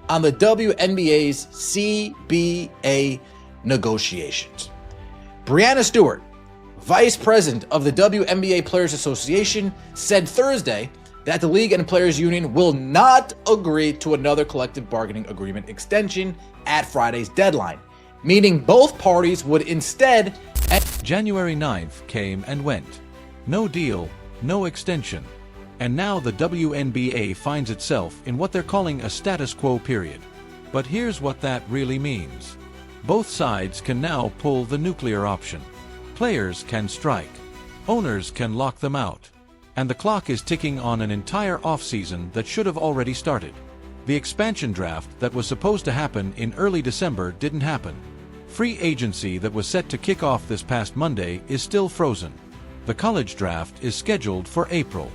on the WNBA's CBA negotiations. Breanna Stewart, Vice President of the WNBA Players Association, said Thursday that the league and players union will not agree to another collective bargaining agreement extension at Friday's deadline, meaning both parties would instead. January 9th came and went. No deal, no extension. And now the WNBA finds itself in what they're calling a status quo period. But here's what that really means. Both sides can now pull the nuclear option. Players can strike. Owners can lock them out. And the clock is ticking on an entire offseason that should have already started. The expansion draft that was supposed to happen in early December didn't happen. Free agency that was set to kick off this past Monday is still frozen. The college draft is scheduled for April.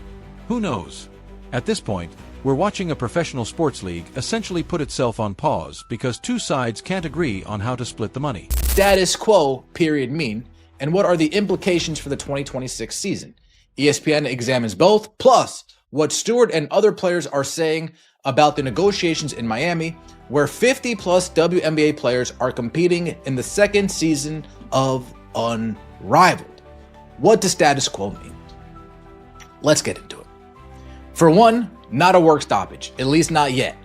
Who knows? At this point, we're watching a professional sports league essentially put itself on pause because two sides can't agree on how to split the money. Status quo period mean, and what are the implications for the 2026 season? ESPN examines both, plus what Stewart and other players are saying about the negotiations in Miami, where 50-plus WNBA players are competing in the second season of Unrivaled. What does status quo mean? Let's get into it. For one, not a work stoppage, at least not yet.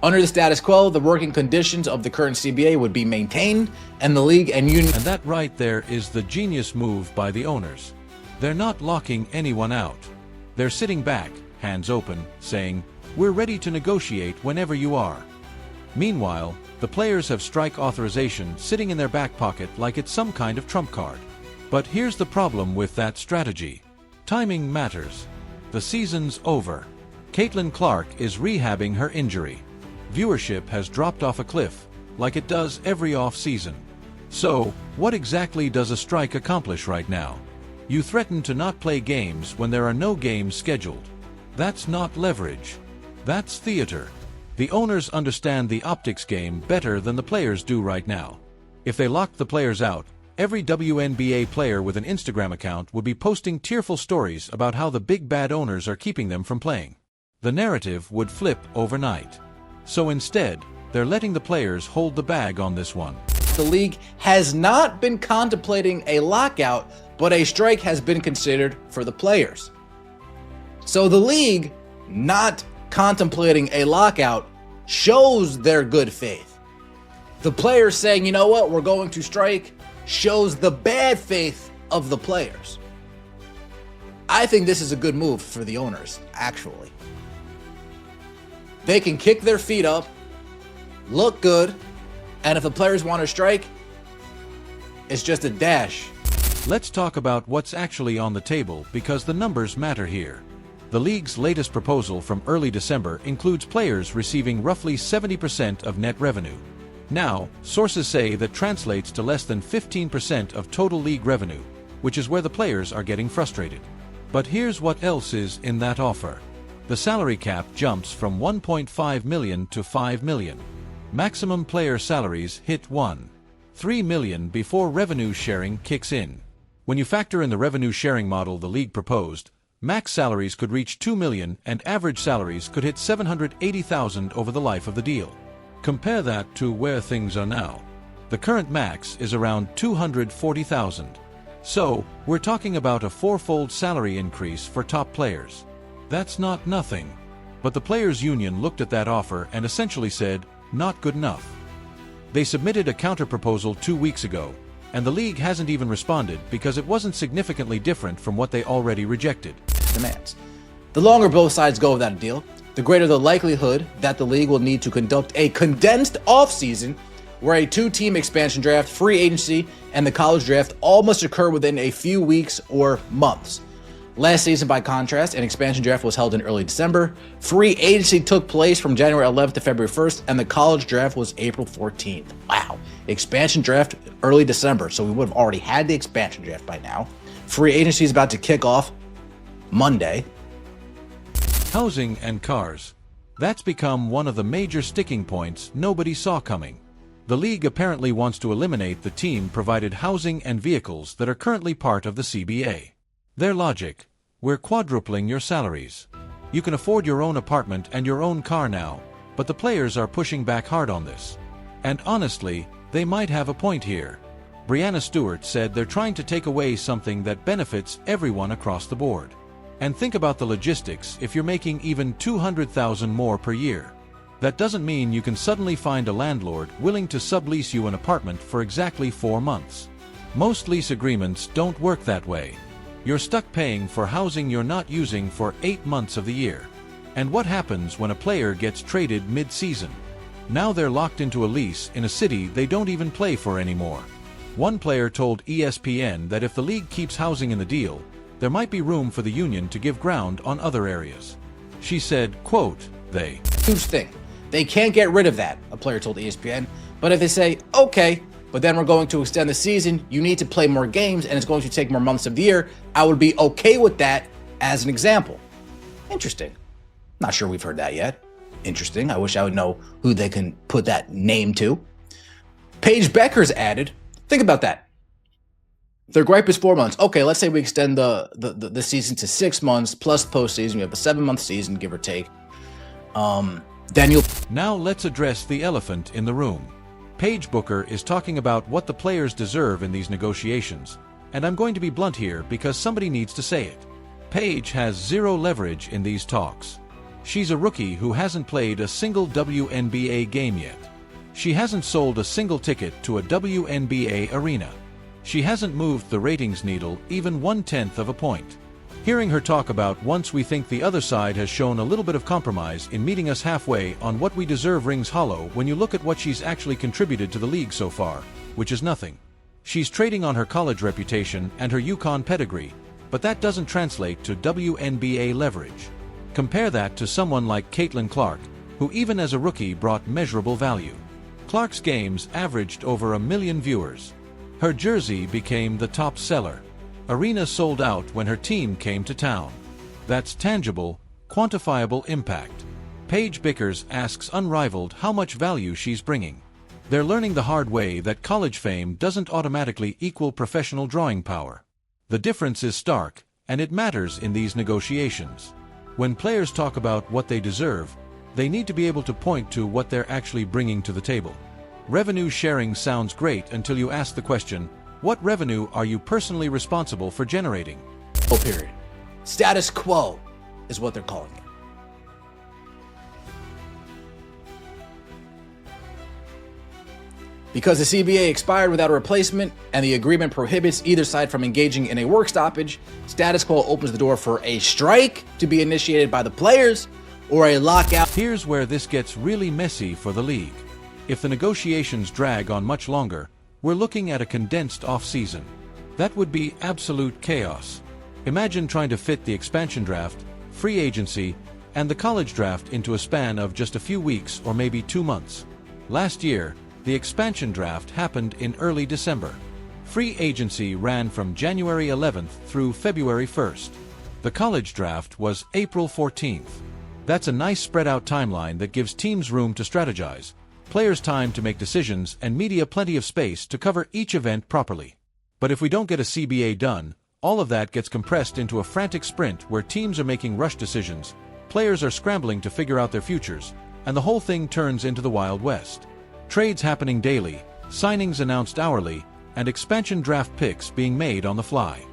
Under the status quo, the working conditions of the current CBA would be maintained, and the league and union. And that right there is the genius move by the owners. They're not locking anyone out. They're sitting back, hands open, saying, "We're ready to negotiate whenever you are." Meanwhile, the players have strike authorization sitting in their back pocket like it's some kind of trump card. But here's the problem with that strategy. Timing matters. The season's over. Caitlin Clark is rehabbing her injury. Viewership has dropped off a cliff, like it does every off-season. So, what exactly does a strike accomplish right now? You threaten to not play games when there are no games scheduled. That's not leverage. That's theater. The owners understand the optics game better than the players do right now. If they locked the players out, every WNBA player with an Instagram account would be posting tearful stories about how the big bad owners are keeping them from playing. The narrative would flip overnight. So instead, they're letting the players hold the bag on this one. The league has not been contemplating a lockout, but a strike has been considered for the players. So the league not contemplating a lockout shows their good faith. The players saying, you know what, we're going to strike, shows the bad faith of the players. I think this is a good move for the owners, actually. They can kick their feet up, look good, and if the players want to strike, it's just a dash. Let's talk about what's actually on the table because the numbers matter here. The league's latest proposal from early December includes players receiving roughly 70% of net revenue. Now, sources say that translates to less than 15% of total league revenue, which is where the players are getting frustrated. But here's what else is in that offer. The salary cap jumps from $1.5 million to $5 million. Maximum player salaries hit $1.3 million before revenue sharing kicks in. When you factor in the revenue sharing model the league proposed, max salaries could reach $2 million and average salaries could hit $780,000 over the life of the deal. Compare that to where things are now. The current max is around $240,000. So, we're talking about a fourfold salary increase for top players. That's not nothing. But the players' union looked at that offer and essentially said, not good enough. They submitted a counterproposal 2 weeks ago, and the league hasn't even responded because it wasn't significantly different from what they already rejected. Demands. The longer both sides go without a deal, the greater the likelihood that the league will need to conduct a condensed offseason where a two-team expansion draft, free agency, and the college draft all must occur within a few weeks or months. Last season, by contrast, an expansion draft was held in early December. Free agency took place from January 11th to February 1st, and the college draft was April 14th. Wow. Expansion draft early December, so we would have already had the expansion draft by now. Free agency is about to kick off Monday. Housing and cars. That's become one of the major sticking points nobody saw coming. The league apparently wants to eliminate the team-provided housing and vehicles that are currently part of the CBA. Their logic: we're quadrupling your salaries. You can afford your own apartment and your own car now, but the players are pushing back hard on this. And honestly, they might have a point here. Breanna Stewart said they're trying to take away something that benefits everyone across the board. And think about the logistics if you're making even $200,000 more per year. That doesn't mean you can suddenly find a landlord willing to sublease you an apartment for exactly 4 months. Most lease agreements don't work that way. You're stuck paying for housing you're not using for 8 months of the year. And what happens when a player gets traded mid-season? Now they're locked into a lease in a city they don't even play for anymore. One player told ESPN that if the league keeps housing in the deal, there might be room for the union to give ground on other areas. She said, quote, Huge thing. They can't get rid of that, a player told ESPN. But if they say, okay, but then we're going to extend the season, you need to play more games, and it's going to take more months of the year, I would be okay with that as an example. Interesting. Not sure we've heard that yet. Interesting. I wish I would know who they can put that name to. Paige Beckers added, think about that. Their gripe is 4 months. Okay, let's say we extend the season to 6 months plus postseason. We have a 7-month season, give or take. Now let's address the elephant in the room. Paige Booker is talking about what the players deserve in these negotiations, and I'm going to be blunt here because somebody needs to say it. Paige has zero leverage in these talks. She's a rookie who hasn't played a single WNBA game yet. She hasn't sold a single ticket to a WNBA arena. She hasn't moved the ratings needle even 1/10 of a point. Hearing her talk about once we think the other side has shown a little bit of compromise in meeting us halfway on what we deserve rings hollow when you look at what she's actually contributed to the league so far, which is nothing. She's trading on her college reputation and her UConn pedigree, but that doesn't translate to WNBA leverage. Compare that to someone like Caitlin Clark, who even as a rookie brought measurable value. Clark's games averaged over 1 million viewers. Her jersey became the top seller. Arenas sold out when her team came to town. That's tangible, quantifiable impact. Paige Bickers asks unrivaled how much value she's bringing. They're learning the hard way that college fame doesn't automatically equal professional drawing power. The difference is stark, and it matters in these negotiations. When players talk about what they deserve, they need to be able to point to what they're actually bringing to the table. Revenue sharing sounds great until you ask the question, what revenue are you personally responsible for generating? Period. Status quo is what they're calling it. Because the CBA expired without a replacement and the agreement prohibits either side from engaging in a work stoppage, status quo opens the door for a strike to be initiated by the players or a lockout. Here's where this gets really messy for the league. If the negotiations drag on much longer, we're looking at a condensed off-season. That would be absolute chaos. Imagine trying to fit the expansion draft, free agency, and the college draft into a span of just a few weeks or maybe 2 months. Last year, the expansion draft happened in early December. Free agency ran from January 11th through February 1st. The college draft was April 14th. That's a nice spread-out timeline that gives teams room to strategize, players time to make decisions, and media plenty of space to cover each event properly. But if we don't get a CBA done, all of that gets compressed into a frantic sprint where teams are making rush decisions, players are scrambling to figure out their futures, and the whole thing turns into the Wild West. Trades happening daily, signings announced hourly, and expansion draft picks being made on the fly.